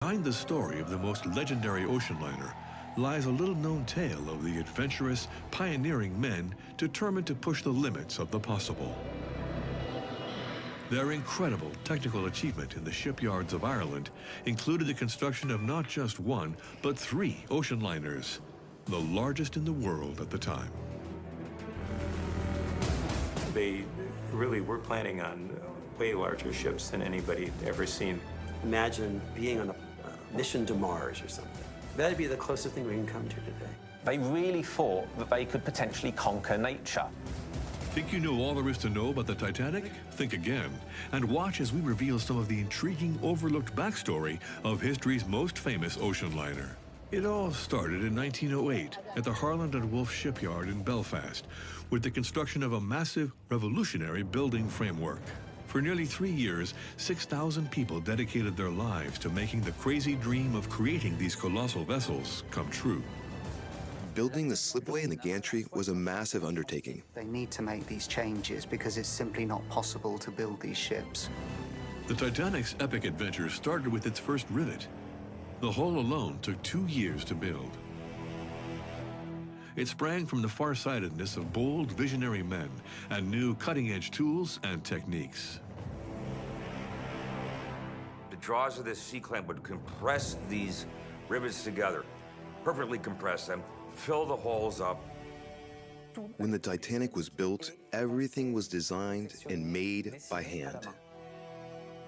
Behind the story of the most legendary ocean liner lies a little-known tale of the adventurous, pioneering men determined to push the limits of the possible. Their incredible technical achievement in the shipyards of Ireland included the construction of not just one, but 3 ocean liners, the largest in the world at the time. They really were planning on way larger ships than anybody had ever seen. Imagine being on a mission to Mars or something. That'd be the closest thing we can come to today. They really thought that they could potentially conquer nature. Think you know all there is to know about the Titanic? Think again, and watch as we reveal some of the intriguing, overlooked backstory of history's most famous ocean liner. It all started in 1908 at the Harland and Wolff shipyard in Belfast with the construction of a massive, revolutionary building framework. For nearly 3 years, 6,000 people dedicated their lives to making the crazy dream of creating these colossal vessels come true. Building the slipway and the gantry was a massive undertaking. They need to make these changes because it's simply not possible to build these ships. The Titanic's epic adventure started with its first rivet. The hull alone took 2 years to build. It sprang from the farsightedness of bold, visionary men and new cutting-edge tools and techniques. The jaws of this sea clamp would compress these rivets together, perfectly compress them, fill the holes up. When the Titanic was built, everything was designed and made by hand.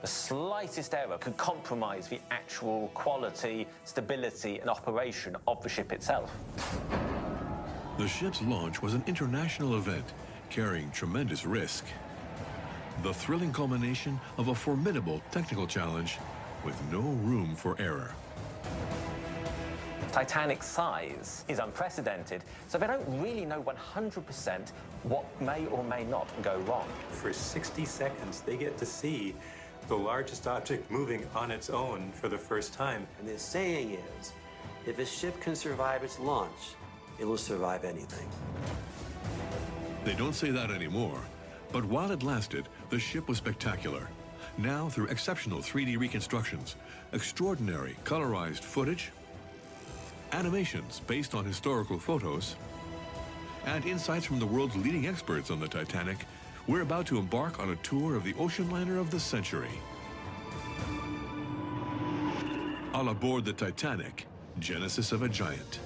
The slightest error could compromise the actual quality, stability, and operation of the ship itself. The ship's launch was an international event, carrying tremendous risk. The thrilling culmination of a formidable technical challenge with no room for error. Titanic's size is unprecedented, so they don't really know 100% what may or may not go wrong. For 60 seconds, they get to see the largest object moving on its own for the first time. And the saying is, if a ship can survive its launch, it will survive anything. They don't say that anymore, but while it lasted, the ship was spectacular. Now, through exceptional 3D reconstructions, extraordinary colorized footage, animations based on historical photos, and insights from the world's leading experts on the Titanic, we're about to embark on a tour of the ocean liner of the century. All aboard the Titanic, Genesis of a Giant.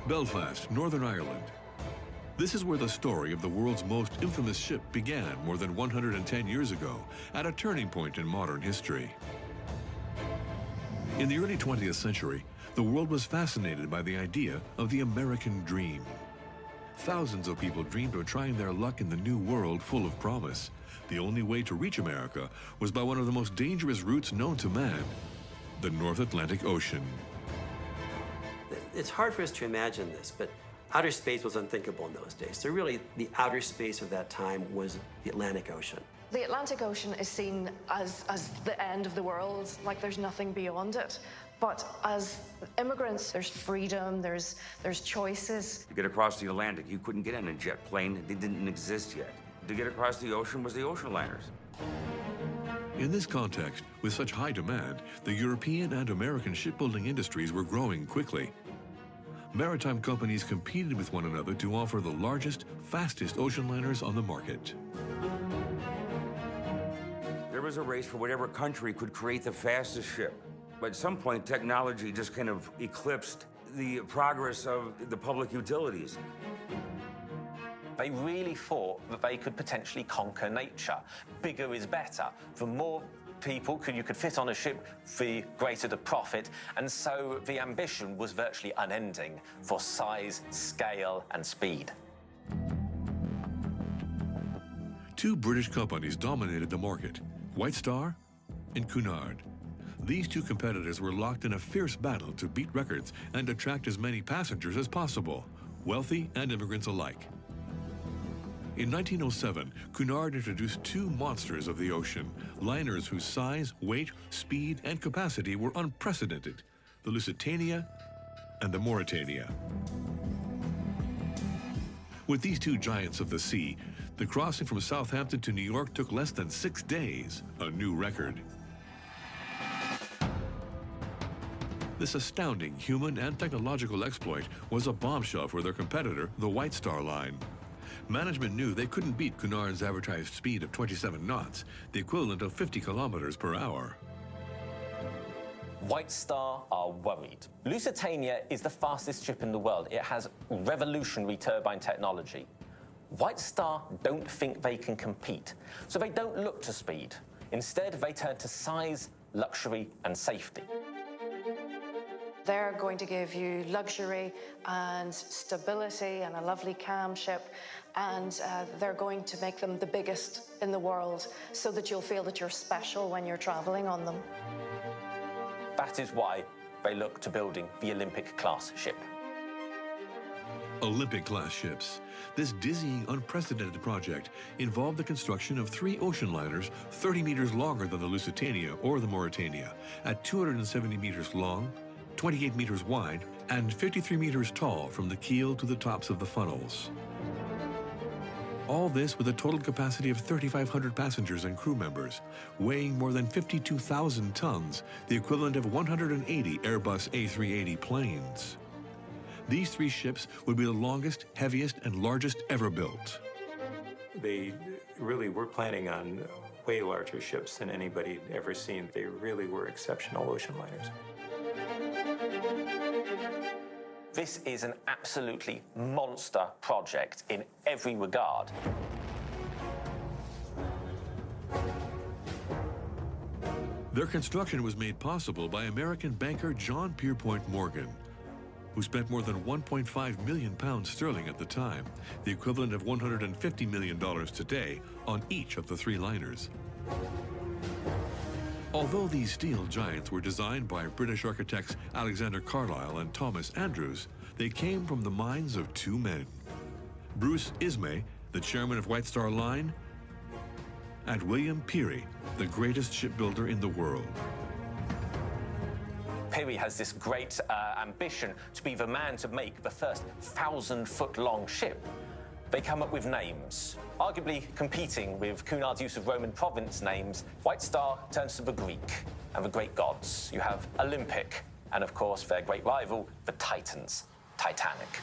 Belfast, Northern Ireland. This is where the story of the world's most infamous ship began more than 110 years ago, at a turning point in modern history. In the early 20th century, the world was fascinated by the idea of the American dream. Thousands of people dreamed of trying their luck in the new world full of promise. The only way to reach America was by one of the most dangerous routes known to man, the North Atlantic Ocean. It's hard for us to imagine this, but outer space was unthinkable in those days. So really, the outer space of that time was the Atlantic Ocean. The Atlantic Ocean is seen as the end of the world, like there's nothing beyond it. But as immigrants, there's freedom, there's choices. To get across the Atlantic, you couldn't get in a jet plane. They didn't exist yet. To get across the ocean was the ocean liners. In this context, with such high demand, the European and American shipbuilding industries were growing quickly. Maritime companies competed with one another to offer the largest, fastest ocean liners on the market. There was a race for whatever country could create the fastest ship. But at some point, technology just kind of eclipsed the progress of the public utilities. They really thought that they could potentially conquer nature. Bigger is better. The more people you could fit on a ship, the greater the profit, and so the ambition was virtually unending for size, scale, and speed. Two British companies dominated the market, White Star and Cunard. These two competitors were locked in a fierce battle to beat records and attract as many passengers as possible, wealthy and immigrants alike. In 1907, Cunard introduced two monsters of the ocean, liners whose size, weight, speed, and capacity were unprecedented, the Lusitania and the Mauretania. With these two giants of the sea, the crossing from Southampton to New York took less than 6 days, a new record. This astounding human and technological exploit was a bombshell for their competitor, the White Star Line. Management knew they couldn't beat Cunard's advertised speed of 27 knots, the equivalent of 50 kilometers per hour. White Star are worried. Lusitania is the fastest ship in the world. It has revolutionary turbine technology. White Star don't think they can compete, so they don't look to speed. Instead, they turn to size, luxury, and safety. They're going to give you luxury and stability and a lovely calm ship, and they're going to make them the biggest in the world so that you'll feel that you're special when you're traveling on them. That is why they look to building the Olympic-class ship. Olympic-class ships. This dizzying, unprecedented project involved the construction of 3 ocean liners 30 meters longer than the Lusitania or the Mauretania, at 270 meters long, 28 meters wide, and 53 meters tall from the keel to the tops of the funnels. All this with a total capacity of 3,500 passengers and crew members, weighing more than 52,000 tons, the equivalent of 180 Airbus A380 planes. These 3 ships would be the longest, heaviest, and largest ever built. They really were planning on way larger ships than anybody had ever seen. They really were exceptional ocean liners. This is an absolutely monster project in every regard. Their construction was made possible by American banker John Pierpont Morgan, who spent more than 1.5 million pounds sterling at the time, the equivalent of $150 million today, on each of the 3 liners. Although these steel giants were designed by British architects Alexander Carlisle and Thomas Andrews, they came from the minds of 2 men. Bruce Ismay, the chairman of White Star Line, and William Peary, the greatest shipbuilder in the world. Peary has this great ambition to be the man to make the first 1,000-foot-long ship. They come up with names, arguably competing with Cunard's use of Roman province names. White Star turns to the Greek and the great gods. You have Olympic, and of course their great rival, the Titans, Titanic.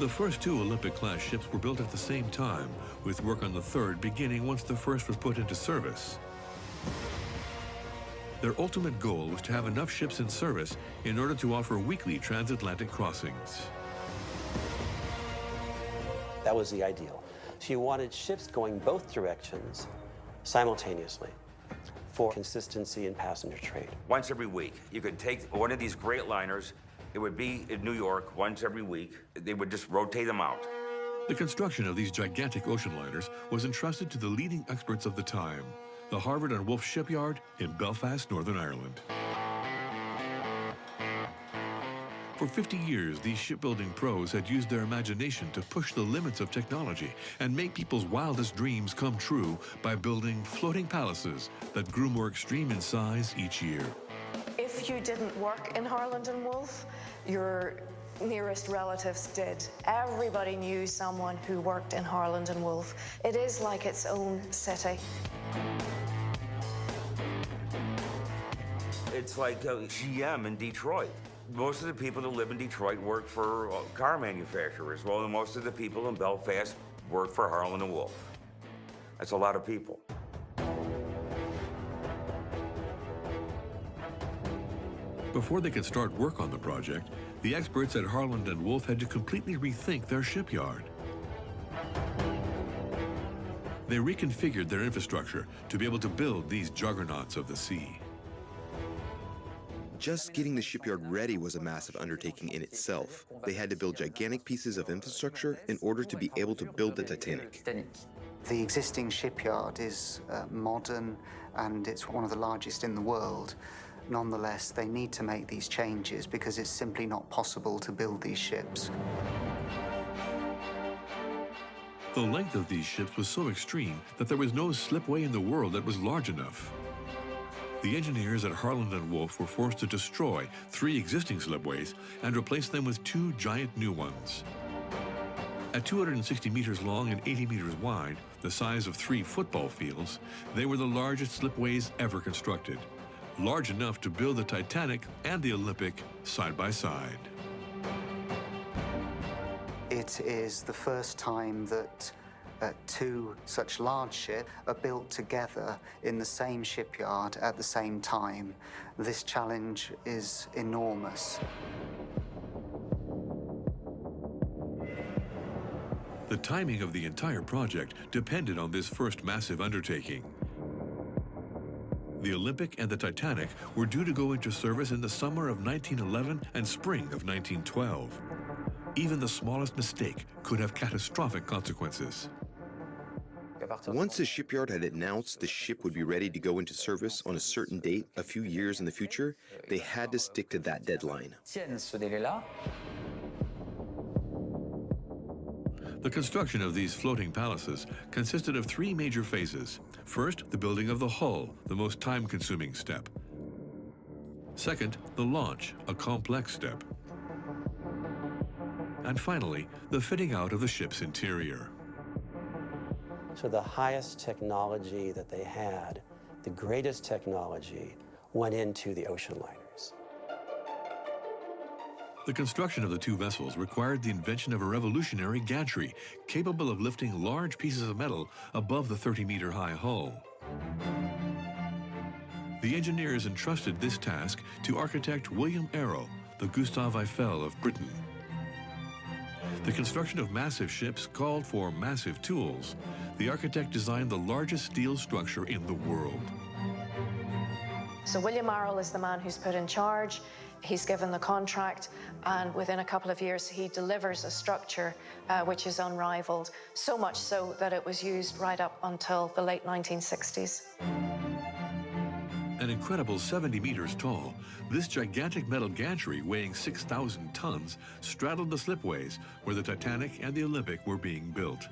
The first 2 Olympic-class ships were built at the same time, with work on the 3rd beginning once the first was put into service. Their ultimate goal was to have enough ships in service in order to offer weekly transatlantic crossings. That was the ideal. So you wanted ships going both directions simultaneously for consistency in passenger trade. Once every week, you could take one of these great liners. It would be in New York once every week. They would just rotate them out. The construction of these gigantic ocean liners was entrusted to the leading experts of the time, the Harvard and Wolff Shipyard in Belfast, Northern Ireland. For 50 years, these shipbuilding pros had used their imagination to push the limits of technology and make people's wildest dreams come true by building floating palaces that grew more extreme in size each year. If you didn't work in Harland and Wolff, your nearest relatives did. Everybody knew someone who worked in Harland and Wolff. It is like its own city. It's like GM in Detroit. Most of the people that live in Detroit work for car manufacturers. Well, most of the people in Belfast work for Harland and Wolff. That's a lot of people. Before they could start work on the project, the experts at Harland and Wolff had to completely rethink their shipyard. They reconfigured their infrastructure to be able to build these juggernauts of the sea. Just getting the shipyard ready was a massive undertaking in itself. They had to build gigantic pieces of infrastructure in order to be able to build the Titanic. The existing shipyard is modern and it's one of the largest in the world. Nonetheless, they need to make these changes because it's simply not possible to build these ships. The length of these ships was so extreme that there was no slipway in the world that was large enough. The engineers at Harland and Wolff were forced to destroy 3 existing slipways and replace them with 2 giant new ones. At 260 meters long and 80 meters wide, the size of 3 football fields, they were the largest slipways ever constructed, large enough to build the Titanic and the Olympic side by side. It is the first time that 2 such large ships are built together in the same shipyard at the same time. This challenge is enormous. The timing of the entire project depended on this first massive undertaking. The Olympic and the Titanic were due to go into service in the summer of 1911 and spring of 1912. Even the smallest mistake could have catastrophic consequences. Once the shipyard had announced the ship would be ready to go into service on a certain date a few years in the future, they had to stick to that deadline. The construction of these floating palaces consisted of 3 major phases. First, the building of the hull, the most time-consuming step. Second, the launch, a complex step. And finally, the fitting out of the ship's interior. So the highest technology that they had, the greatest technology, went into the ocean liners. The construction of the 2 vessels required the invention of a revolutionary gantry capable of lifting large pieces of metal above the 30-meter-high hull. The engineers entrusted this task to architect William Arrow, the Gustave Eiffel of Britain. The construction of massive ships called for massive tools. The architect designed the largest steel structure in the world. So William Arrow is the man who's put in charge. He's given the contract, and within a couple of years, he delivers a structure which is unrivaled, so much so that it was used right up until the late 1960s. An incredible 70 meters tall, this gigantic metal gantry weighing 6,000 tons straddled the slipways where the Titanic and the Olympic were being built.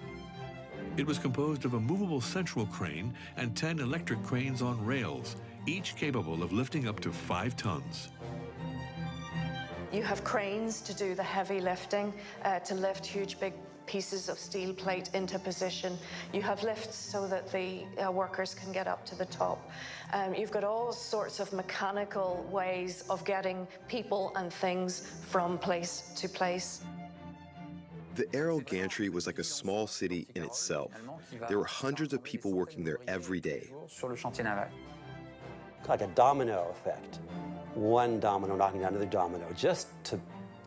It was composed of a movable central crane and 10 electric cranes on rails, each capable of lifting up to 5 tons. You have cranes to do the heavy lifting, to lift huge big pieces of steel plate into position. You have lifts so that the workers can get up to the top. You've got all sorts of mechanical ways of getting people and things from place to place. The Arrow gantry was like a small city in itself. There were hundreds of people working there every day. Like a domino effect. One domino knocking down another domino, just to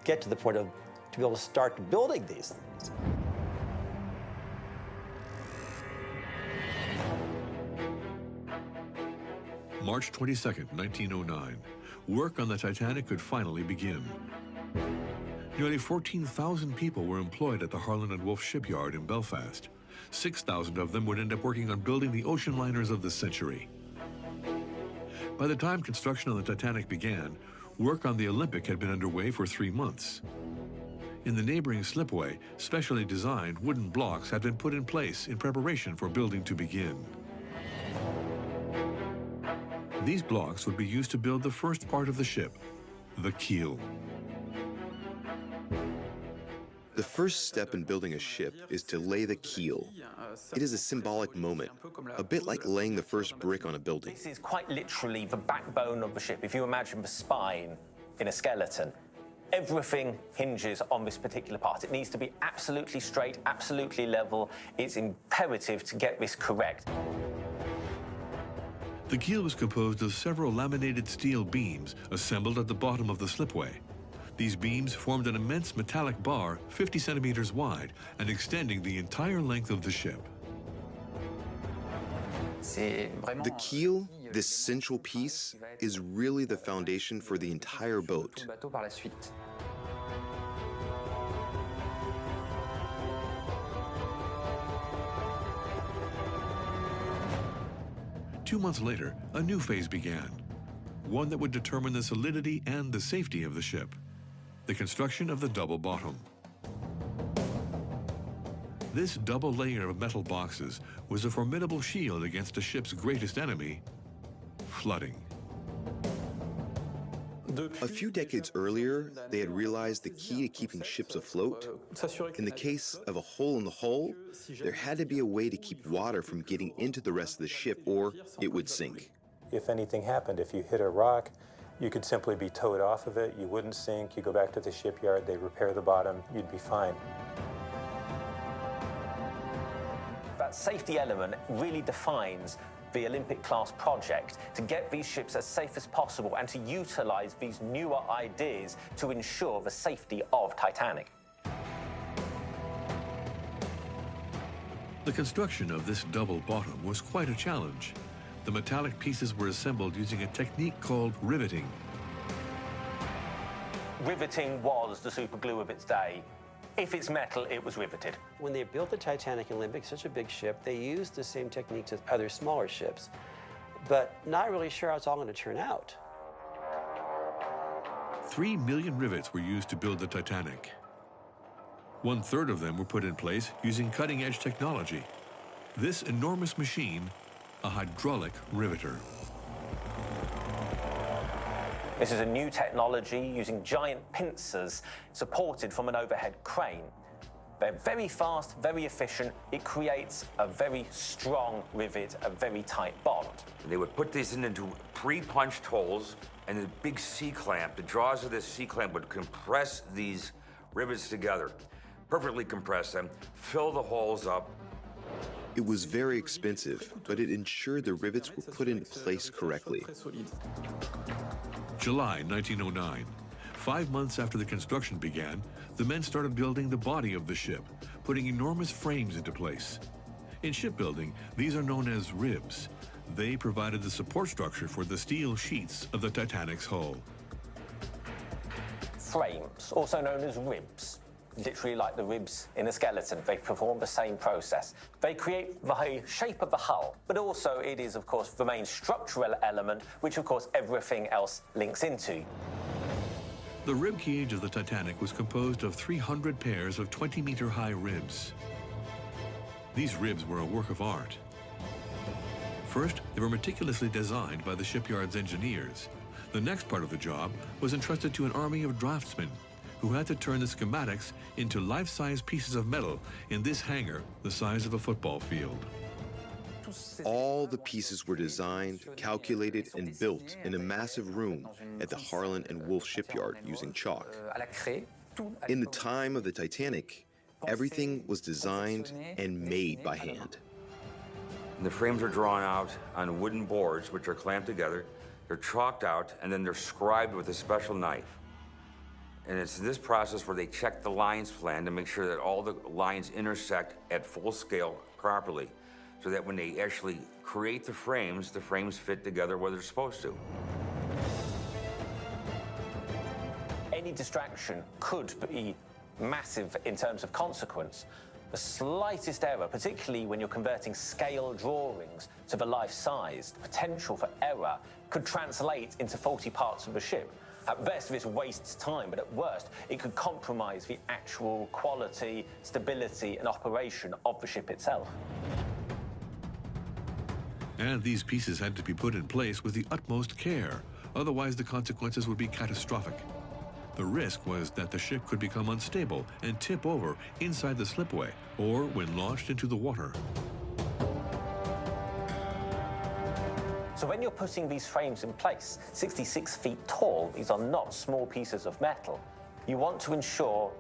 get to the point of to be able to start building these things. March 22nd, 1909. Work on the Titanic could finally begin. Nearly 14,000 people were employed at the Harland and Wolff shipyard in Belfast. 6,000 of them would end up working on building the ocean liners of the century. By the time construction on the Titanic began, work on the Olympic had been underway for 3 months. In the neighboring slipway, specially designed wooden blocks had been put in place in preparation for building to begin. These blocks would be used to build the first part of the ship, the keel. The first step in building a ship is to lay the keel. It is a symbolic moment, a bit like laying the first brick on a building. This is quite literally the backbone of the ship. If you imagine the spine in a skeleton, everything hinges on this particular part. It needs to be absolutely straight, absolutely level. It's imperative to get this correct. The keel was composed of several laminated steel beams assembled at the bottom of the slipway. These beams formed an immense metallic bar 50 centimeters wide and extending the entire length of the ship. The keel, this central piece, is really the foundation for the entire boat. 2 months later, a new phase began, one that would determine the solidity and the safety of the ship, the construction of the double bottom. This double layer of metal boxes was a formidable shield against a ship's greatest enemy, flooding. A few decades earlier, they had realized the key to keeping ships afloat. In the case of a hole in the hull, there had to be a way to keep water from getting into the rest of the ship, or it would sink. If anything happened, if you hit a rock, you could simply be towed off of it, you wouldn't sink, you go back to the shipyard, they repair the bottom, you'd be fine. That safety element really defines the Olympic-class project, to get these ships as safe as possible and to utilize these newer ideas to ensure the safety of Titanic. The construction of this double bottom was quite a challenge. The metallic pieces were assembled using a technique called riveting. Riveting was the superglue of its day. If it's metal, it was riveted. When they built the Titanic and Olympic, such a big ship, they used the same techniques as other smaller ships, but not really sure how it's all going to turn out. 3 million rivets were used to build the Titanic. 1/3 of them were put in place using cutting-edge technology. This enormous machine, a hydraulic riveter. This is a new technology using giant pincers supported from an overhead crane. They're very fast, very efficient. It creates a very strong rivet, a very tight bond. They would put these into pre-punched holes, and the big C-clamp, the jaws of this C-clamp would compress these rivets together, perfectly compress them, fill the holes up. It was very expensive, but it ensured the rivets were put into place correctly. July 1909. 5 months after the construction began, the men started building the body of the ship, putting enormous frames into place. In shipbuilding, these are known as ribs. They provided the support structure for the steel sheets of the Titanic's hull. Frames, also known as ribs, literally like the ribs in a skeleton. They perform the same process. They create the shape of the hull, but also it is, of course, the main structural element, which, of course, everything else links into. The rib cage of the Titanic was composed of 300 pairs of 20-meter-high ribs. These ribs were a work of art. First, they were meticulously designed by the shipyard's engineers. The next part of the job was entrusted to an army of draftsmen, who had to turn the schematics into life-size pieces of metal in this hangar the size of a football field. All the pieces were designed, calculated, and built in a massive room at the Harlan and Wolff shipyard using chalk. In the time of the Titanic, everything was designed and made by hand. And the frames are drawn out on wooden boards, which are clamped together. They're chalked out, and then they're scribed with a special knife. And it's this process where they check the lines plan to make sure that all the lines intersect at full scale properly, so that when they actually create the frames fit together where they're supposed to. Any distraction could be massive in terms of consequence. The slightest error, particularly when you're converting scale drawings to the life size, the potential for error could translate into faulty parts of the ship. At best, this wastes time, but at worst, it could compromise the actual quality, stability, and operation of the ship itself. And these pieces had to be put in place with the utmost care, otherwise the consequences would be catastrophic. The risk was that the ship could become unstable and tip over inside the slipway or when launched into the water. So when you're putting these frames in place, 66 feet tall, these are not small pieces of metal, you want to ensure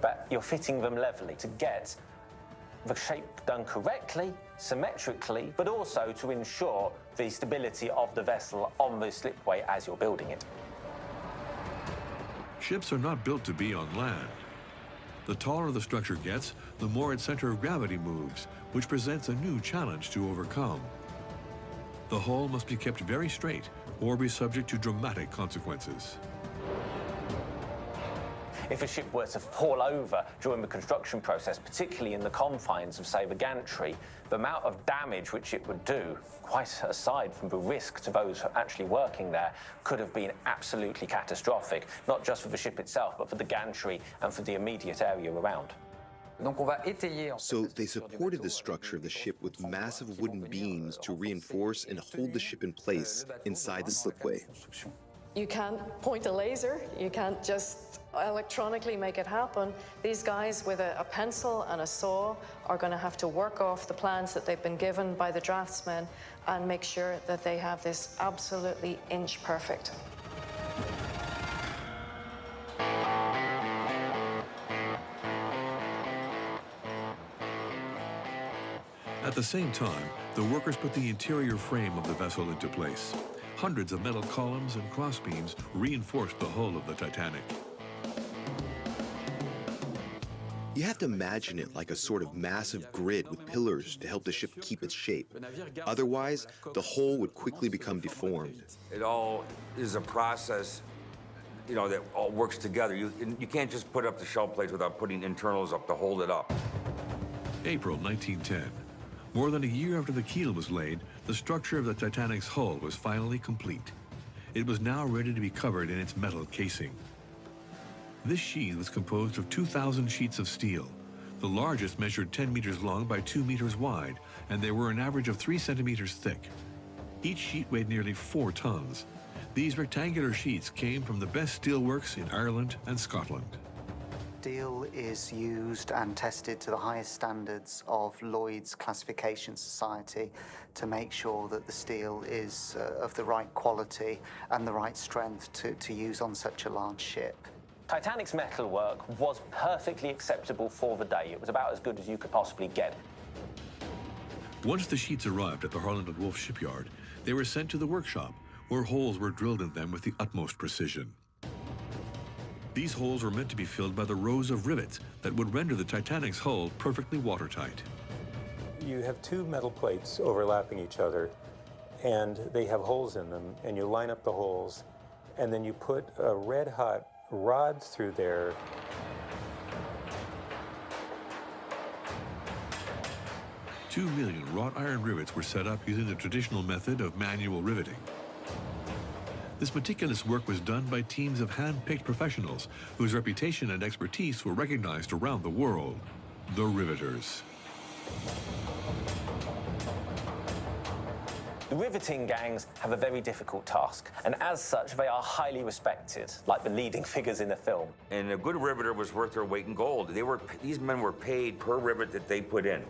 that you're fitting them levelly to get the shape done correctly, symmetrically, but also to ensure the stability of the vessel on the slipway as you're building it. Ships are not built to be on land. The taller the structure gets, the more its center of gravity moves, which presents a new challenge to overcome. The hull must be kept very straight or be subject to dramatic consequences. If a ship were to fall over during the construction process, particularly in the confines of, say, the gantry, the amount of damage which it would do, quite aside from the risk to those actually working there, could have been absolutely catastrophic, not just for the ship itself, but for the gantry and for the immediate area around. So they supported the structure of the ship with massive wooden beams to reinforce and hold the ship in place inside the slipway. You can't point a laser, you can't just electronically make it happen. These guys with a pencil and a saw are going to have to work off the plans that they've been given by the draftsmen and make sure that they have this absolutely inch perfect. At the same time, the workers put the interior frame of the vessel into place. Hundreds of metal columns and crossbeams reinforced the hull of the Titanic. You have to imagine it like a sort of massive grid with pillars to help the ship keep its shape. Otherwise, the hull would quickly become deformed. It all is a process, you know, that all works together. You can't just put up the shell plates without putting internals up to hold it up. April 1910. More than a year after the keel was laid, the structure of the Titanic's hull was finally complete. It was now ready to be covered in its metal casing. This sheath was composed of 2,000 sheets of steel. The largest measured 10 meters long by 2 meters wide, and they were an average of 3 centimeters thick. Each sheet weighed nearly 4 tons. These rectangular sheets came from the best steelworks in Ireland and Scotland. Steel is used and tested to the highest standards of Lloyd's Classification Society to make sure that the steel is of the right quality and the right strength to use on such a large ship. Titanic's metalwork was perfectly acceptable for the day. It was about as good as you could possibly get. Once the sheets arrived at the Harland and Wolff shipyard, they were sent to the workshop, where holes were drilled in them with the utmost precision. These holes were meant to be filled by the rows of rivets that would render the Titanic's hull perfectly watertight. You have two metal plates overlapping each other, and they have holes in them, and you line up the holes, and then you put a red-hot rod through there. Two million wrought iron rivets were set up using the traditional method of manual riveting. This meticulous work was done by teams of hand-picked professionals whose reputation and expertise were recognized around the world, the riveters. The riveting gangs have a very difficult task, and as such, they are highly respected, like the leading figures in the film. And a good riveter was worth their weight in gold. These men were paid per rivet that they put in.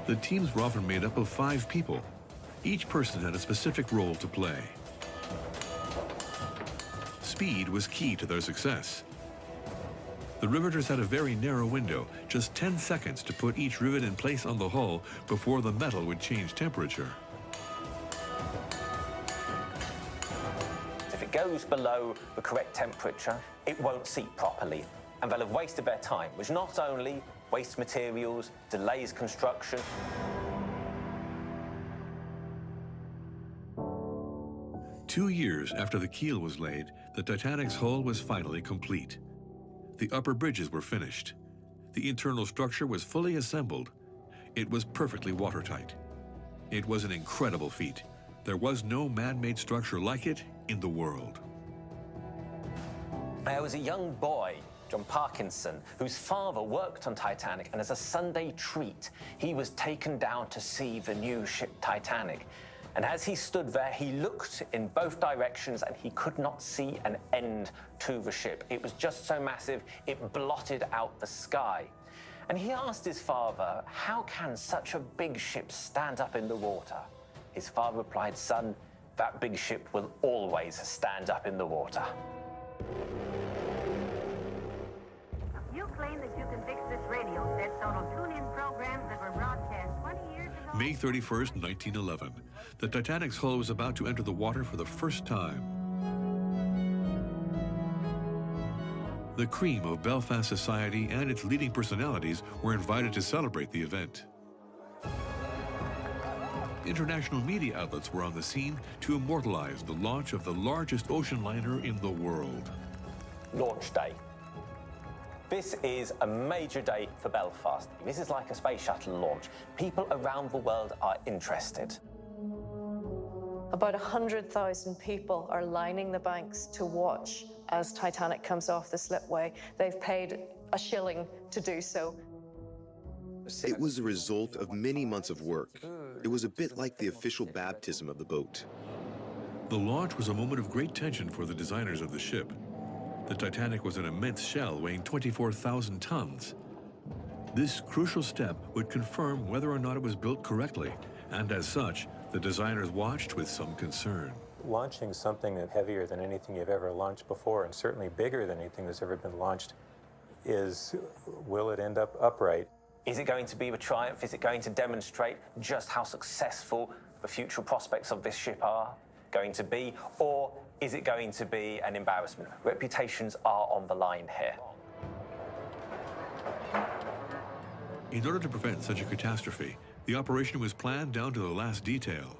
The teams were often made up of 5 people. Each person had a specific role to play. Speed was key to their success. The riveters had a very narrow window, just 10 seconds to put each rivet in place on the hull before the metal would change temperature. If it goes below the correct temperature, it won't seat properly, and they'll have wasted their time, which not only wastes materials, delays construction. Two years after the keel was laid, the Titanic's hull was finally complete. The upper bridges were finished. The internal structure was fully assembled. It was perfectly watertight. It was an incredible feat. There was no man-made structure like it in the world. There was a young boy, John Parkinson, whose father worked on Titanic, and as a Sunday treat, he was taken down to see the new ship Titanic. And as he stood there, he looked in both directions and he could not see an end to the ship. It was just so massive, it blotted out the sky. And he asked his father, how can such a big ship stand up in the water? His father replied, son, that big ship will always stand up in the water. You claim that you can fix this radio set so it'll tune in programs that were broadcast 20 years ago? May 31st, 1911. The Titanic's hull was about to enter the water for the first time. The cream of Belfast society and its leading personalities were invited to celebrate the event. International media outlets were on the scene to immortalize the launch of the largest ocean liner in the world. Launch day. This is a major day for Belfast. This is like a space shuttle launch. People around the world are interested. About 100,000 people are lining the banks to watch as Titanic comes off the slipway. They've paid a shilling to do so. It was the result of many months of work. It was a bit like the official baptism of the boat. The launch was a moment of great tension for the designers of the ship. The Titanic was an immense shell weighing 24,000 tons. This crucial step would confirm whether or not it was built correctly, and as such, the designers watched with some concern. Launching something that's heavier than anything you've ever launched before, and certainly bigger than anything that's ever been launched, will it end up upright? Is it going to be a triumph? Is it going to demonstrate just how successful the future prospects of this ship are going to be? Or is it going to be an embarrassment? Reputations are on the line here. In order to prevent such a catastrophe, the operation was planned down to the last detail.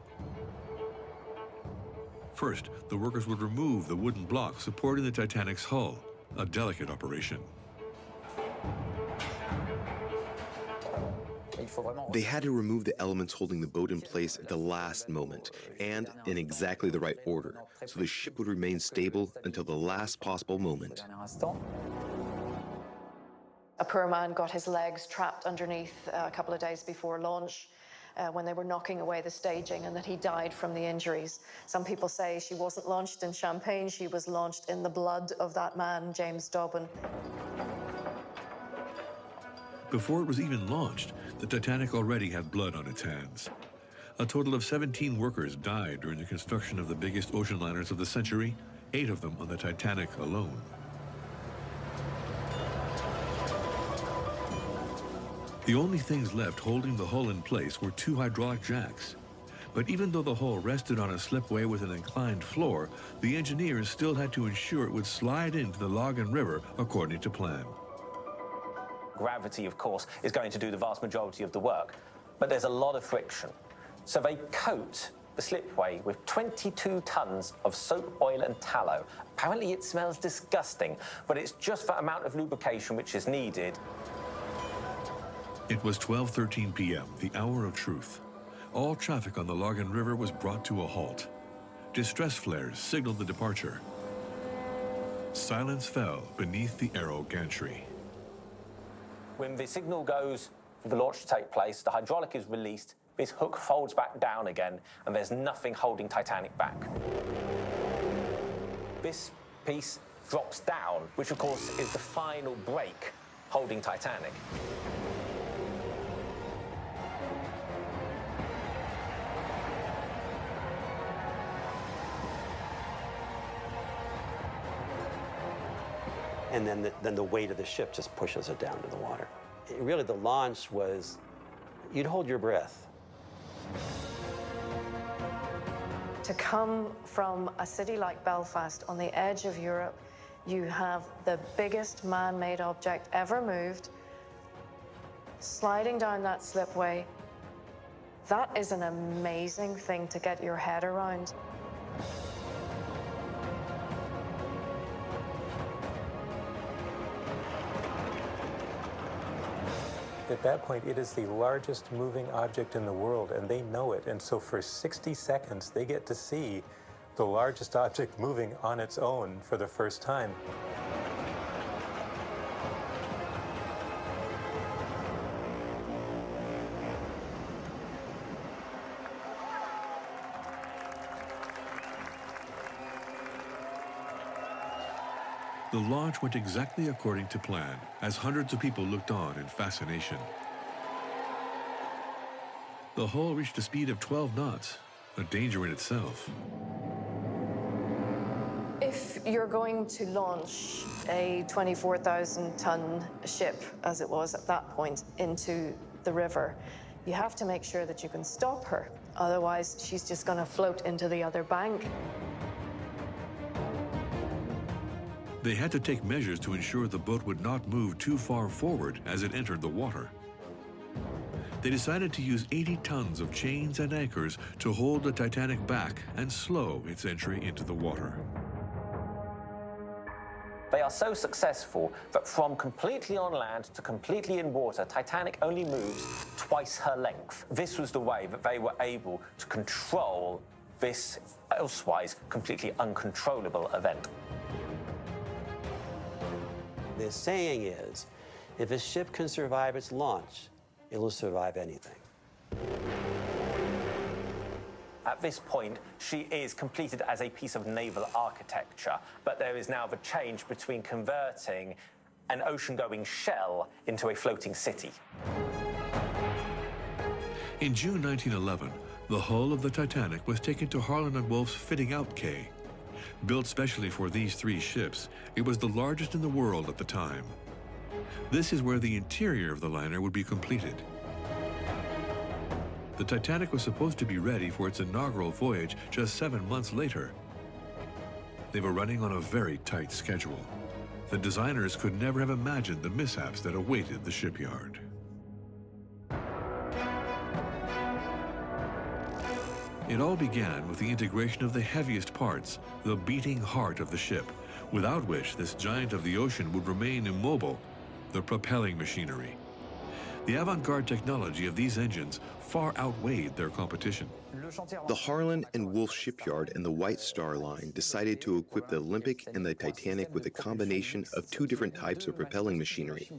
First, the workers would remove the wooden block supporting the Titanic's hull, a delicate operation. They had to remove the elements holding the boat in place at the last moment, and in exactly the right order, so the ship would remain stable until the last possible moment. A poor man got his legs trapped underneath a couple of days before launch when they were knocking away the staging, and that he died from the injuries. Some people say she wasn't launched in champagne, she was launched in the blood of that man, James Dobbin. Before it was even launched, the Titanic already had blood on its hands. A total of 17 workers died during the construction of the biggest ocean liners of the century, 8 of them on the Titanic alone. The only things left holding the hull in place were 2 hydraulic jacks. But even though the hull rested on a slipway with an inclined floor, the engineers still had to ensure it would slide into the Logan River according to plan. Gravity, of course, is going to do the vast majority of the work, but there's a lot of friction. So they coat the slipway with 22 tons of soap, oil, and tallow. Apparently it smells disgusting, but it's just that amount of lubrication which is needed. It was 12:13 p.m., the hour of truth. All traffic on the Logan River was brought to a halt. Distress flares signaled the departure. Silence fell beneath the aero gantry. When the signal goes for the launch to take place, the hydraulic is released, this hook folds back down again, and there's nothing holding Titanic back. This piece drops down, which of course is the final brake holding Titanic. And then the weight of the ship just pushes it down to the water. Really, the launch was, you'd hold your breath. To come from a city like Belfast on the edge of Europe, you have the biggest man-made object ever moved, sliding down that slipway. That is an amazing thing to get your head around. At that point, it is the largest moving object in the world, and they know it. And so for 60 seconds, they get to see the largest object moving on its own for the first time. The launch went exactly according to plan, as hundreds of people looked on in fascination. The hull reached a speed of 12 knots, a danger in itself. If you're going to launch a 24,000-ton ship, as it was at that point, into the river, you have to make sure that you can stop her. Otherwise, she's just going to float into the other bank. They had to take measures to ensure the boat would not move too far forward as it entered the water. They decided to use 80 tons of chains and anchors to hold the Titanic back and slow its entry into the water. They are so successful that from completely on land to completely in water, Titanic only moves twice her length. This was the way that they were able to control this elsewise completely uncontrollable event. The saying is, if a ship can survive its launch, it'll survive anything. At this point, she is completed as a piece of naval architecture, but there is now the change between converting an ocean-going shell into a floating city. In June 1911, the hull of the Titanic was taken to Harland and Wolff's fitting out quay. Built specially for these three ships, it was the largest in the world at the time. This is where the interior of the liner would be completed. The Titanic was supposed to be ready for its inaugural voyage just 7 months later. They were running on a very tight schedule. The designers could never have imagined the mishaps that awaited the shipyard. It all began with the integration of the heaviest parts, the beating heart of the ship, without which this giant of the ocean would remain immobile, the propelling machinery. The avant-garde technology of these engines far outweighed their competition. The Harland and Wolff shipyard and the White Star Line decided to equip the Olympic and the Titanic with a combination of two different types of propelling machinery,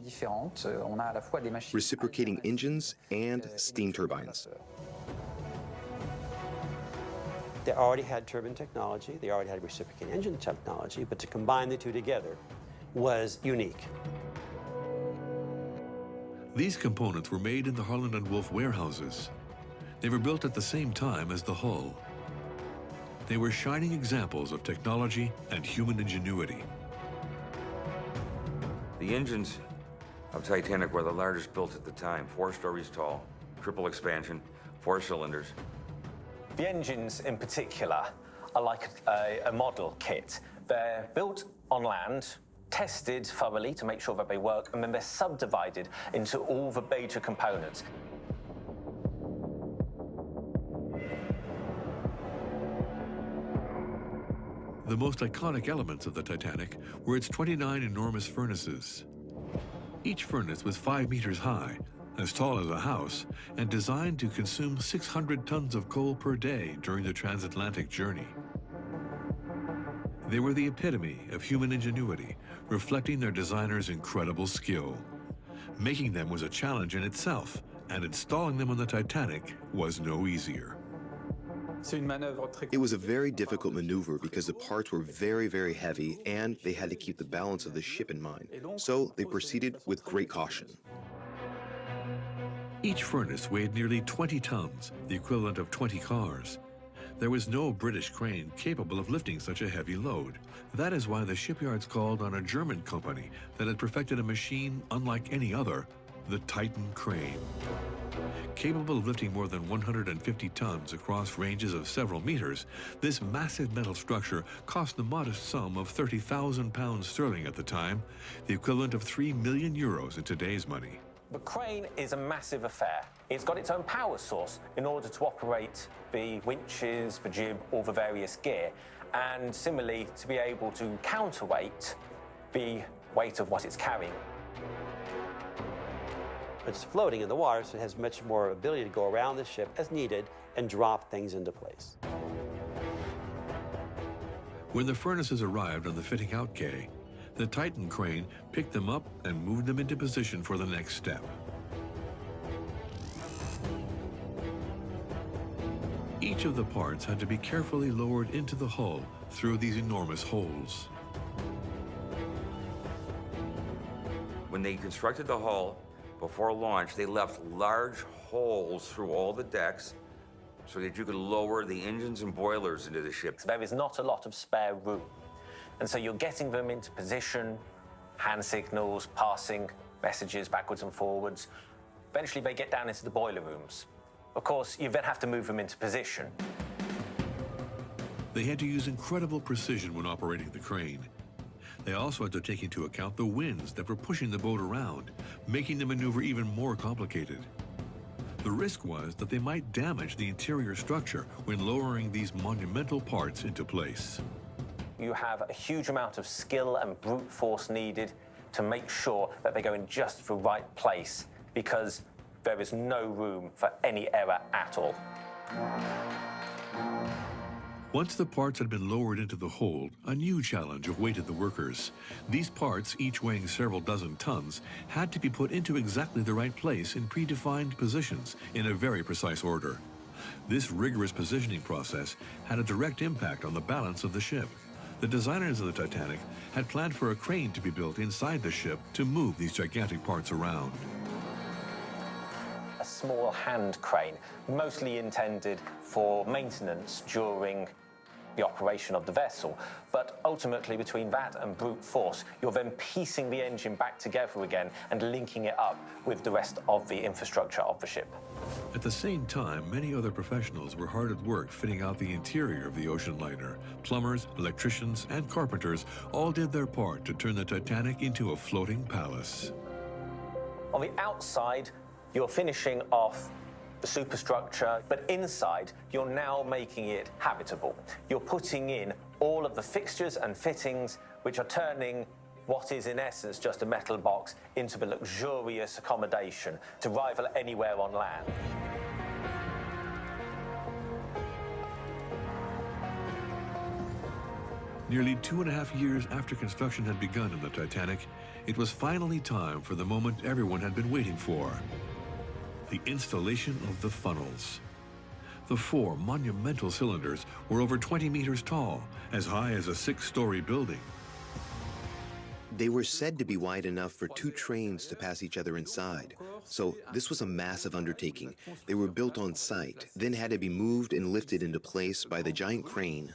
reciprocating engines and steam turbines. They already had turbine technology, they already had reciprocating engine technology, but to combine the two together was unique. These components were made in the Harland and Wolff warehouses. They were built at the same time as the hull. They were shining examples of technology and human ingenuity. The engines of Titanic were the largest built at the time, 4 stories tall, triple expansion, 4 cylinders. The engines in particular are like a model kit. They're built on land, tested thoroughly to make sure that they work, and then they're subdivided into all the major components. The most iconic elements of the Titanic were its 29 enormous furnaces. Each furnace was 5 meters high, as tall as a house, and designed to consume 600 tons of coal per day during the transatlantic journey. They were the epitome of human ingenuity, reflecting their designers' incredible skill. Making them was a challenge in itself, and installing them on the Titanic was no easier. It was a very difficult maneuver because the parts were very, very heavy and they had to keep the balance of the ship in mind. So they proceeded with great caution. Each furnace weighed nearly 20 tons, the equivalent of 20 cars. There was no British crane capable of lifting such a heavy load. That is why the shipyards called on a German company that had perfected a machine unlike any other, the Titan crane. Capable of lifting more than 150 tons across ranges of several meters, this massive metal structure cost the modest sum of 30,000 pounds sterling at the time, the equivalent of 3 million euros in today's money. The crane is a massive affair. It's got its own power source in order to operate the winches, the jib, or the various gear, and similarly to be able to counterweight the weight of what it's carrying. It's floating in the water, so it has much more ability to go around the ship as needed and drop things into place. When the furnaces arrived on the fitting out quay, the Titan crane picked them up and moved them into position for the next step. Each of the parts had to be carefully lowered into the hull through these enormous holes. When they constructed the hull, before launch, they left large holes through all the decks so that you could lower the engines and boilers into the ship. There is not a lot of spare room. And so you're getting them into position, hand signals, passing messages backwards and forwards. Eventually they get down into the boiler rooms. Of course, you then have to move them into position. They had to use incredible precision when operating the crane. They also had to take into account the winds that were pushing the boat around, making the maneuver even more complicated. The risk was that they might damage the interior structure when lowering these monumental parts into place. You have a huge amount of skill and brute force needed to make sure that they go in just the right place, because there is no room for any error at all. Once the parts had been lowered into the hold, a new challenge awaited the workers. These parts, each weighing several dozen tons, had to be put into exactly the right place in predefined positions in a very precise order. This rigorous positioning process had a direct impact on the balance of the ship. The designers of the Titanic had planned for a crane to be built inside the ship to move these gigantic parts around. A small hand crane, mostly intended for maintenance during the operation of the vessel. But ultimately, between that and brute force, you're then piecing the engine back together again and linking it up with the rest of the infrastructure of the ship. At the same time, many other professionals were hard at work fitting out the interior of the ocean liner. Plumbers, electricians, and carpenters all did their part to turn the Titanic into a floating palace. On the outside, you're finishing off the superstructure, but inside, you're now making it habitable. You're putting in all of the fixtures and fittings, which are turning what is in essence just a metal box into a luxurious accommodation to rival anywhere on land. Nearly 2.5 years after construction had begun in the Titanic, it was finally time for the moment everyone had been waiting for: the installation of the funnels. The 4 monumental cylinders were over 20 meters tall, as high as a 6-story building. They were said to be wide enough for 2 trains to pass each other inside. So this was a massive undertaking. They were built on site, then had to be moved and lifted into place by the giant crane.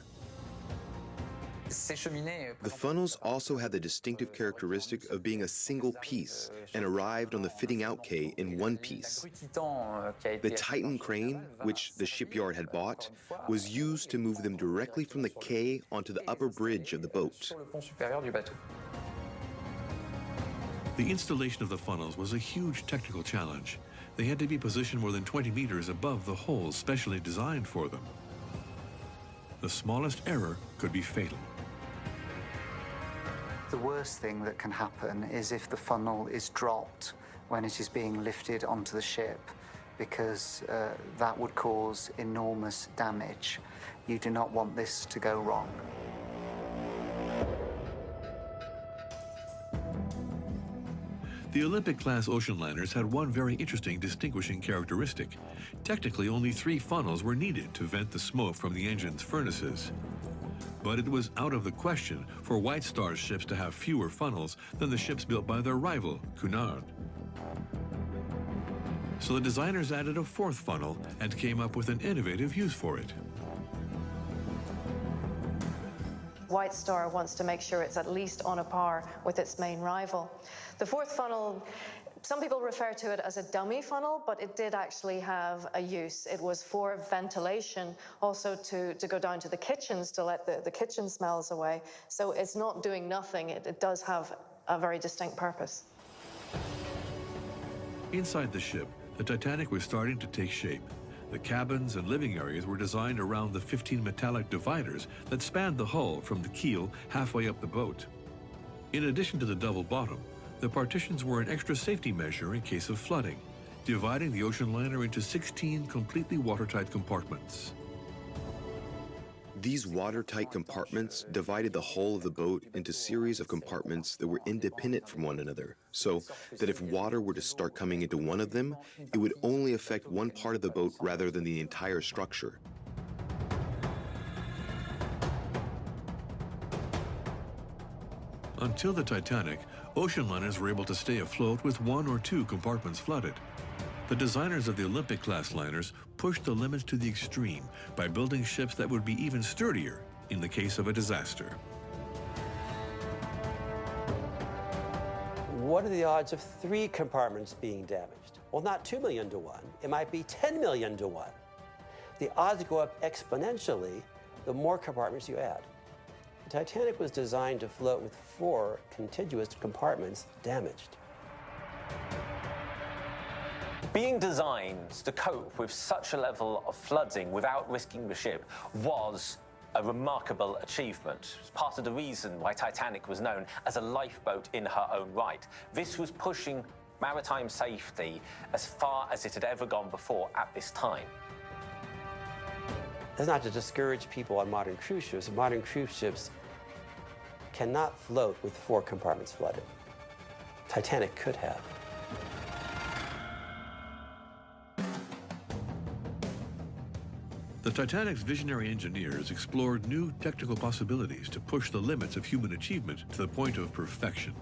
The funnels also had the distinctive characteristic of being a single piece and arrived on the fitting out quay in one piece. The Titan crane, which the shipyard had bought, was used to move them directly from the quay onto the upper bridge of the boat. The installation of the funnels was a huge technical challenge. They had to be positioned more than 20 meters above the holes specially designed for them. The smallest error could be fatal. The worst thing that can happen is if the funnel is dropped when it is being lifted onto the ship, because that would cause enormous damage. You do not want this to go wrong. The Olympic-class ocean liners had one very interesting distinguishing characteristic. Technically, only 3 funnels were needed to vent the smoke from the engine's furnaces. But it was out of the question for White Star's ships to have fewer funnels than the ships built by their rival, Cunard. So the designers added a 4th funnel and came up with an innovative use for it. White Star wants to make sure it's at least on a par with its main rival. The 4th funnel, some people refer to it as a dummy funnel, but it did actually have a use. It was for ventilation, also to go down to the kitchens to let the kitchen smells away. So it's not doing nothing. It does have a very distinct purpose. Inside the ship, the Titanic was starting to take shape. The cabins and living areas were designed around the 15 metallic dividers that spanned the hull from the keel halfway up the boat. In addition to the double bottom, the partitions were an extra safety measure in case of flooding, dividing the ocean liner into 16 completely watertight compartments. These watertight compartments divided the hull of the boat into a series of compartments that were independent from one another, so that if water were to start coming into one of them, it would only affect one part of the boat rather than the entire structure. Until the Titanic, ocean liners were able to stay afloat with 1 or 2 compartments flooded. The designers of the Olympic-class liners pushed the limits to the extreme by building ships that would be even sturdier in the case of a disaster. What are the odds of 3 compartments being damaged? Well, not 2 million to 1. It might be 10 million to 1. The odds go up exponentially the more compartments you add. The Titanic was designed to float with 4 contiguous compartments damaged. Being designed to cope with such a level of flooding without risking the ship was a remarkable achievement. It's part of the reason why Titanic was known as a lifeboat in her own right. This was pushing maritime safety as far as it had ever gone before at this time. That's not to discourage people on modern cruise ships. Modern cruise ships cannot float with 4 compartments flooded. Titanic could have. The Titanic's visionary engineers explored new technical possibilities to push the limits of human achievement to the point of perfection.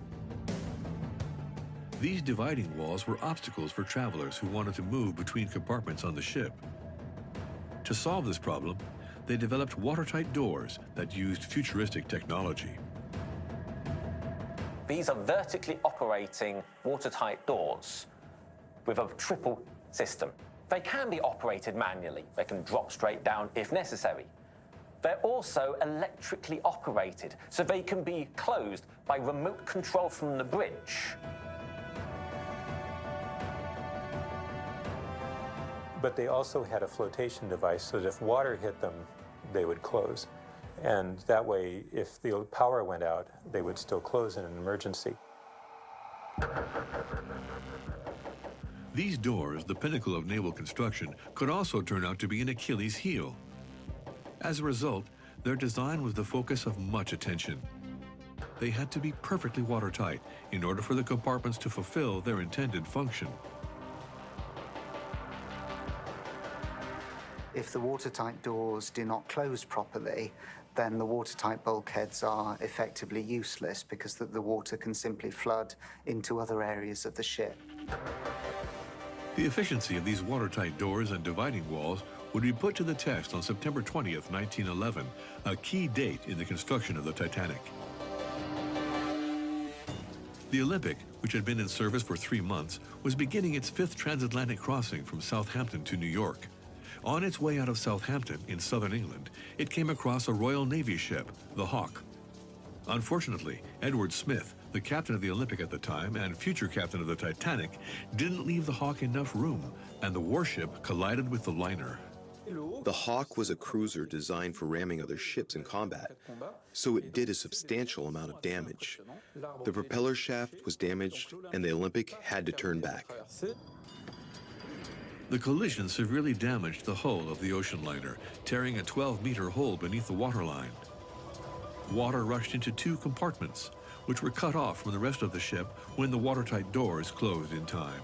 These dividing walls were obstacles for travelers who wanted to move between compartments on the ship. To solve this problem, they developed watertight doors that used futuristic technology. These are vertically operating watertight doors with a triple system. They can be operated manually. They can drop straight down if necessary. They're also electrically operated, so they can be closed by remote control from the bridge. But they also had a flotation device so that if water hit them, they would close. And that way, if the power went out, they would still close in an emergency. These doors, the pinnacle of naval construction, could also turn out to be an Achilles heel. As a result, their design was the focus of much attention. They had to be perfectly watertight in order for the compartments to fulfill their intended function. If the watertight doors do not close properly, then the watertight bulkheads are effectively useless because the water can simply flood into other areas of the ship. The efficiency of these watertight doors and dividing walls would be put to the test on September 20th, 1911, a key date in the construction of the Titanic. The Olympic, which had been in service for 3 months, was beginning its 5th transatlantic crossing from Southampton to New York. On its way out of Southampton in southern England, it came across a Royal Navy ship, the Hawke. Unfortunately, Edward Smith, the captain of the Olympic at the time and future captain of the Titanic, didn't leave the Hawke enough room, and the warship collided with the liner. The Hawke was a cruiser designed for ramming other ships in combat, so it did a substantial amount of damage. The propeller shaft was damaged, and the Olympic had to turn back. The collision severely damaged the hull of the ocean liner, tearing a 12-meter hole beneath the waterline. Water rushed into 2 compartments, which were cut off from the rest of the ship when the watertight doors closed in time.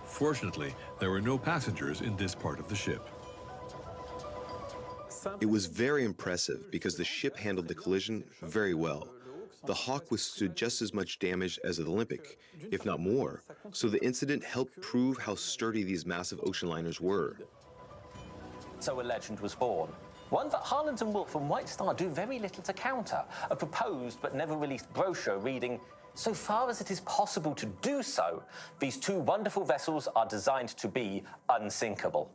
Fortunately, there were no passengers in this part of the ship. It was very impressive because the ship handled the collision very well. The Hawke withstood just as much damage as the Olympic, if not more, so the incident helped prove how sturdy these massive ocean liners were. So a legend was born. One that Harland and Wolff and White Star do very little to counter. A proposed but never released brochure reading, "So far as it is possible to do so, these 2 wonderful vessels are designed to be unsinkable."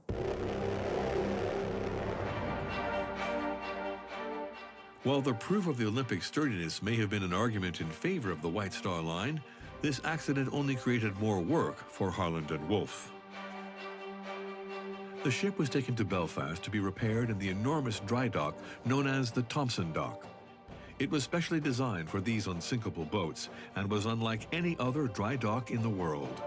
While the proof of the Olympic sturdiness may have been an argument in favor of the White Star Line, this accident only created more work for Harland and Wolff. The ship was taken to Belfast to be repaired in the enormous dry dock known as the Thompson Dock. It was specially designed for these unsinkable boats and was unlike any other dry dock in the world.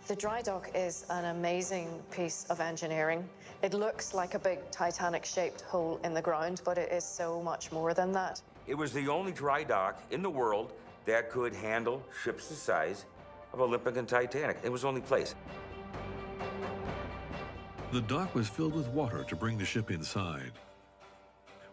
The dry dock is an amazing piece of engineering. It looks like a big Titanic-shaped hole in the ground, but it is so much more than that. It was the only dry dock in the world that could handle ships the size of Olympic and Titanic. It was the only place. The dock was filled with water to bring the ship inside.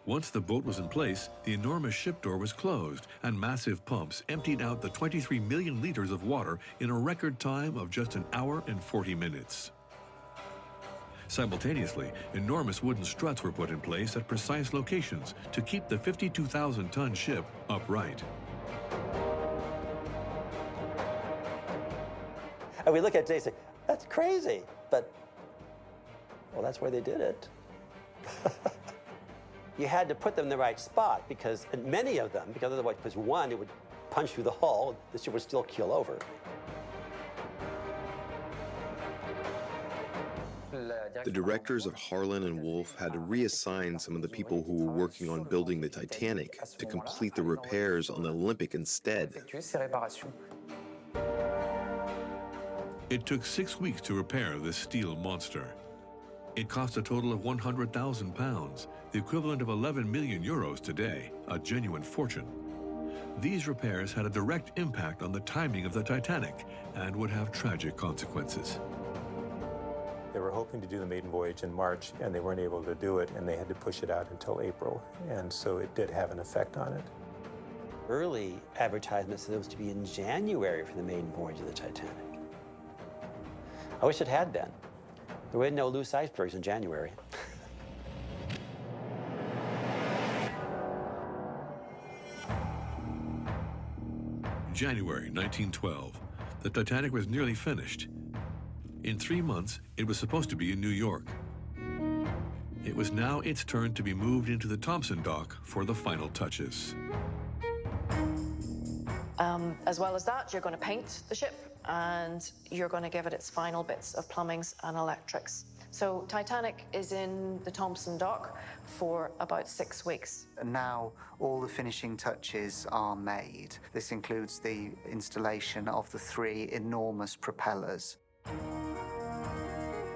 Once the boat was in place, the enormous ship door was closed, and massive pumps emptied out the 23 million liters of water in a record time of just 1 hour and 40 minutes. Simultaneously, enormous wooden struts were put in place at precise locations to keep the 52,000-ton ship upright. And we look at it today and say, that's crazy, but, well, that's why they did it. You had to put them in the right spot because many of them, because otherwise, because one, it would punch through the hull, the ship would still keel over. The directors of Harlan and Wolff had to reassign some of the people who were working on building the Titanic to complete the repairs on the Olympic instead. It took 6 weeks to repair this steel monster. It cost a total of £100,000, the equivalent of 11 million euros today, a genuine fortune. These repairs had a direct impact on the timing of the Titanic and would have tragic consequences. They were hoping to do the maiden voyage in March, and they weren't able to do it, and they had to push it out until April. And so it did have an effect on it. Early advertisements said it was to be in January for the maiden voyage of the Titanic. I wish it had been. There were no loose icebergs in January. January 1912. The Titanic was nearly finished. In 3 months, it was supposed to be in New York. It was now its turn to be moved into the Thompson dock for the final touches. As well as that, you're going to paint the ship and you're going to give it its final bits of plumbings and electrics. So Titanic is in the Thompson dock for about 6 weeks. And now all the finishing touches are made. This includes the installation of the 3 enormous propellers.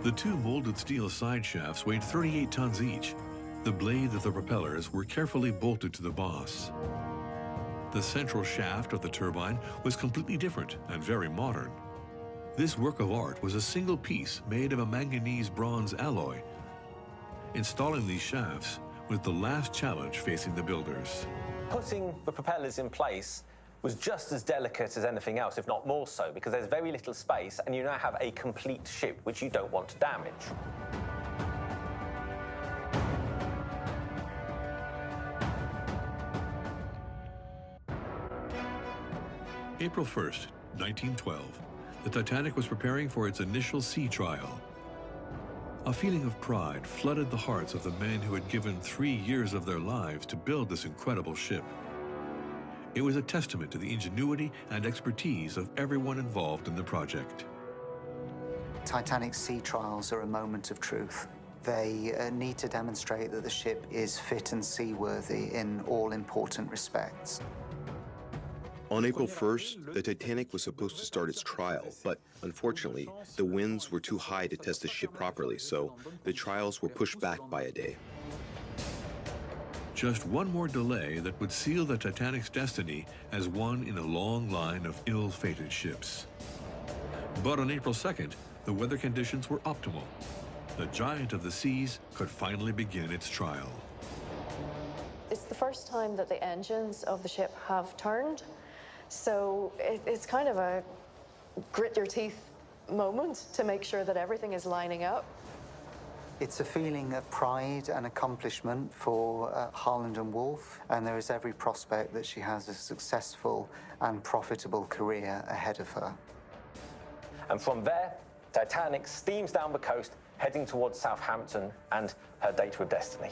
The 2 molded steel side shafts weighed 38 tons each. The blades of the propellers were carefully bolted to the boss. The central shaft of the turbine was completely different and very modern. This work of art was a single piece made of a manganese bronze alloy. Installing these shafts was the last challenge facing the builders. Putting the propellers in place was just as delicate as anything else, if not more so, because there's very little space and you now have a complete ship, which you don't want to damage. April 1st, 1912, the Titanic was preparing for its initial sea trial. A feeling of pride flooded the hearts of the men who had given 3 years of their lives to build this incredible ship. It was a testament to the ingenuity and expertise of everyone involved in the project. Titanic sea trials are a moment of truth. They need to demonstrate that the ship is fit and seaworthy in all important respects. On April 1st, the Titanic was supposed to start its trial, but unfortunately, the winds were too high to test the ship properly, so the trials were pushed back by a day. Just one more delay that would seal the Titanic's destiny as one in a long line of ill-fated ships. But on April 2nd, the weather conditions were optimal. The giant of the seas could finally begin its trial. It's the first time that the engines of the ship have turned. So it's kind of a grit your teeth moment to make sure that everything is lining up. It's a feeling of pride and accomplishment for Harlan and Wolff, and there is every prospect that she has a successful and profitable career ahead of her. And from there, Titanic steams down the coast, heading towards Southampton and her date with destiny.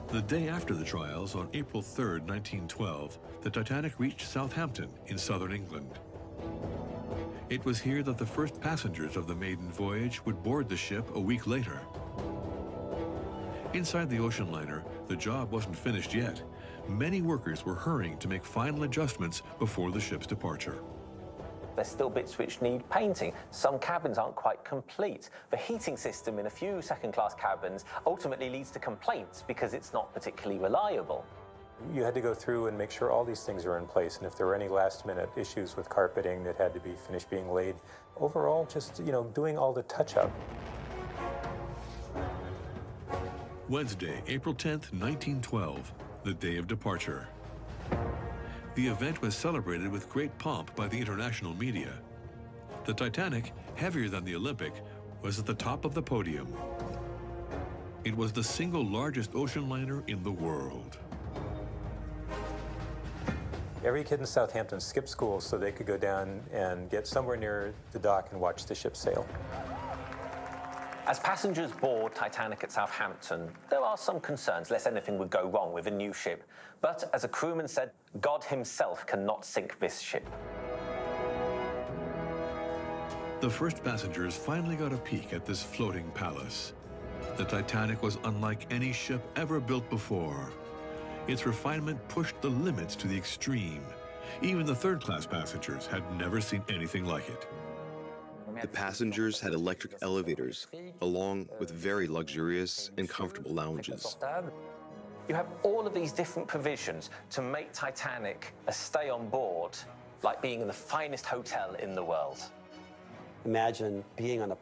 The day after the trials, on April 3rd, 1912, the Titanic reached Southampton in southern England. It was here that the first passengers of the maiden voyage would board the ship a week later. Inside the ocean liner, the job wasn't finished yet. Many workers were hurrying to make final adjustments before the ship's departure. There's still bits which need painting. Some cabins aren't quite complete. The heating system in a few second-class cabins ultimately leads to complaints because it's not particularly reliable. You had to go through and make sure all these things are in place, and if there were any last-minute issues with carpeting that had to be finished being laid, overall just, doing all the touch-up. Wednesday, April 10th, 1912, the day of departure. The event was celebrated with great pomp by the international media. The Titanic, heavier than the Olympic, was at the top of the podium. It was the single largest ocean liner in the world. Every kid in Southampton skipped school so they could go down and get somewhere near the dock and watch the ship sail. As passengers board Titanic at Southampton, there are some concerns lest anything would go wrong with a new ship. But as a crewman said, God himself cannot sink this ship. The first passengers finally got a peek at this floating palace. The Titanic was unlike any ship ever built before. Its refinement pushed the limits to the extreme. Even the third-class passengers had never seen anything like it. The passengers had electric elevators, along with very luxurious and comfortable lounges. You have all of these different provisions to make Titanic a stay on board like being in the finest hotel in the world. Imagine being on a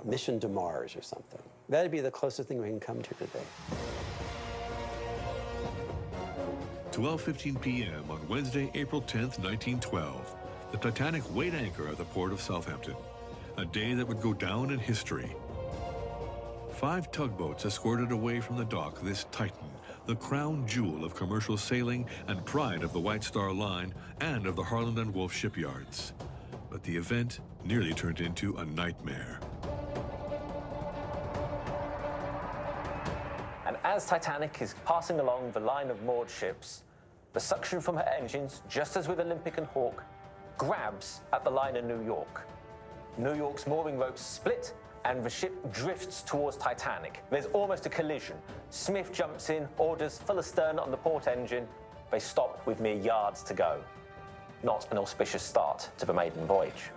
mission to Mars or something. That'd be the closest thing we can come to today. 12:15 p.m. on Wednesday, April 10th, 1912, the Titanic weighed anchor at the port of Southampton, a day that would go down in history. 5 tugboats escorted away from the dock this Titan, the crown jewel of commercial sailing and pride of the White Star Line and of the Harland and Wolff shipyards. But the event nearly turned into a nightmare. And as Titanic is passing along the line of moored ships, the suction from her engines, just as with Olympic and Hawke, grabs at the line in New York. New York's mooring ropes split and the ship drifts towards Titanic. There's almost a collision. Smith jumps in, orders full astern on the port engine. They stop with mere yards to go. Not an auspicious start to the maiden voyage.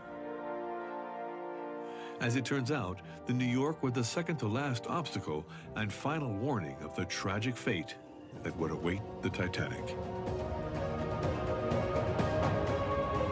As it turns out, the New York was the second-to-last obstacle and final warning of the tragic fate that would await the Titanic.